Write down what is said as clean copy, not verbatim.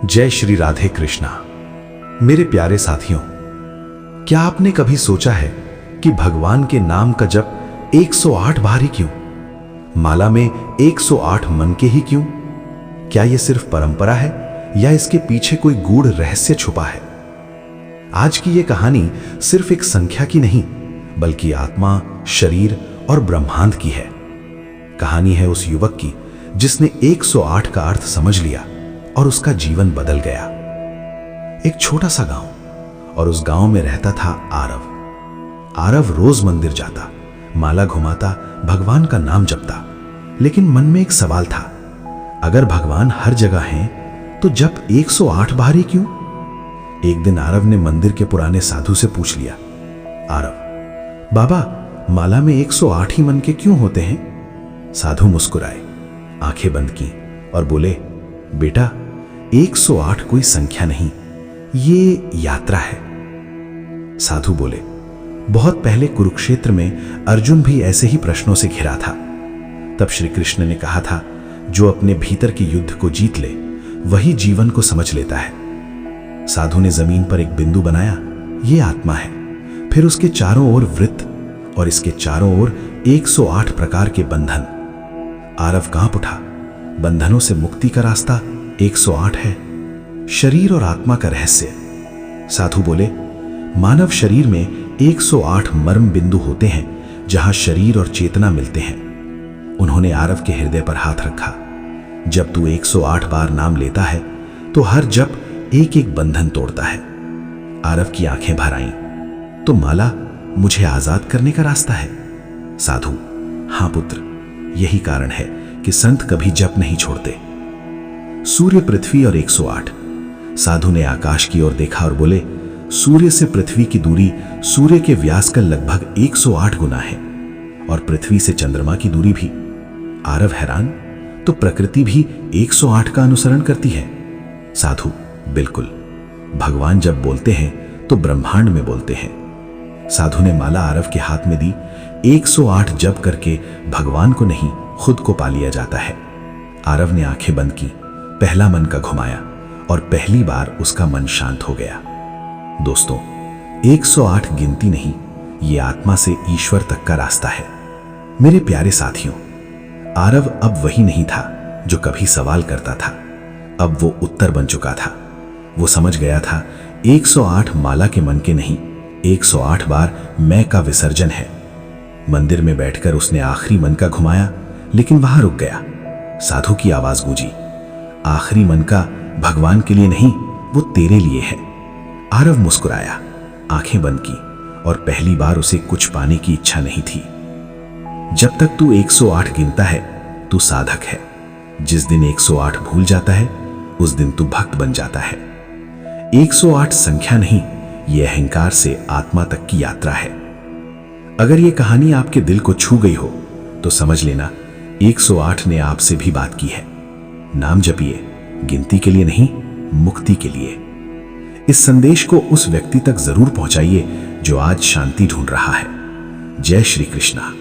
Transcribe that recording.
जय श्री राधे कृष्णा। मेरे प्यारे साथियों, क्या आपने कभी सोचा है कि भगवान के नाम का जप 108 बार ही क्यों? माला में 108 मन के ही क्यों? क्या यह सिर्फ परंपरा है या इसके पीछे कोई गूढ़ रहस्य छुपा है? आज की यह कहानी सिर्फ एक संख्या की नहीं, बल्कि आत्मा, शरीर और ब्रह्मांड की है। कहानी है उस युवक की जिसने 108 का अर्थ समझ लिया और उसका जीवन बदल गया। एक छोटा सा गांव, और उस गांव में रहता था आरव। आरव रोज मंदिर जाता, माला घुमाता, भगवान का नाम जपता, लेकिन मन में एक सवाल था, अगर भगवान हर जगह हैं तो जप 108 बार ही क्यों? एक दिन आरव ने मंदिर के पुराने साधु से पूछ लिया, आरव बाबा, माला में 108 ही मन के क्यों होते हैं? साधु मुस्कुराए, आंखें बंद की और बोले, बेटा, 108 कोई संख्या नहीं, ये यात्रा है। साधु बोले, बहुत पहले कुरुक्षेत्र में अर्जुन भी ऐसे ही प्रश्नों से घिरा था। तब श्री कृष्ण ने कहा था, जो अपने भीतर के युद्ध को जीत ले वही जीवन को समझ लेता है। साधु ने जमीन पर एक बिंदु बनाया, ये आत्मा है। फिर उसके चारों ओर वृत्त और इसके चारों ओर 108 प्रकार के बंधन। आरव कांप उठा। बंधनों से मुक्ति का रास्ता 108 है, शरीर और आत्मा का रहस्य। साधु बोले, मानव शरीर में 108 मर्म बिंदु होते हैं जहां शरीर और चेतना मिलते हैं। उन्होंने आरव के हृदय पर हाथ रखा। जब तू 108 बार नाम लेता है तो हर जप एक एक बंधन तोड़ता है। आरव की आंखें भर आईं। तो माला मुझे आजाद करने का रास्ता है? साधु, हां पुत्र, यही कारण है कि संत कभी जप नहीं छोड़ते। सूर्य, पृथ्वी और 108। साधु ने आकाश की ओर देखा और बोले, सूर्य से पृथ्वी की दूरी सूर्य के व्यास का लगभग 108 गुना है, और पृथ्वी से चंद्रमा की दूरी भी। आरव हैरान, तो प्रकृति भी 108 का अनुसरण करती है? साधु, बिल्कुल। भगवान जब बोलते हैं तो ब्रह्मांड में बोलते हैं। साधु ने माला आरव के हाथ में दी। 108 जप करके भगवान को नहीं, खुद को पा लिया जाता है। आरव ने आंखें बंद की, पहला मन का घुमाया और पहली बार उसका मन शांत हो गया। दोस्तों, 108 गिनती नहीं, ये आत्मा से ईश्वर तक का रास्ता है। मेरे प्यारे साथियों, आरव अब वही नहीं था जो कभी सवाल करता था। अब वो उत्तर बन चुका था। वो समझ गया था, 108 माला के मन के नहीं, 108 बार मैं का विसर्जन है। मंदिर में बैठकर उसने आखिरी मन का घुमाया, लेकिन वहां रुक गया। साधु की आवाज गूंजी, आखिरी मन का भगवान के लिए नहीं, वो तेरे लिए है। आरव मुस्कुराया, आंखें बंद की, और पहली बार उसे कुछ पाने की इच्छा नहीं थी। जब तक तू 108 गिनता है तू साधक है। जिस दिन 108 भूल जाता है उस दिन तू भक्त बन जाता है। 108 संख्या नहीं, यह अहंकार से आत्मा तक की यात्रा है। अगर यह कहानी आपके दिल को छू गई हो तो समझ लेना, 108 ने आपसे भी बात की है। नाम जपिए, गिनती के लिए नहीं, मुक्ति के लिए। इस संदेश को उस व्यक्ति तक जरूर पहुंचाइए जो आज शांति ढूंढ रहा है। जय श्री कृष्णा।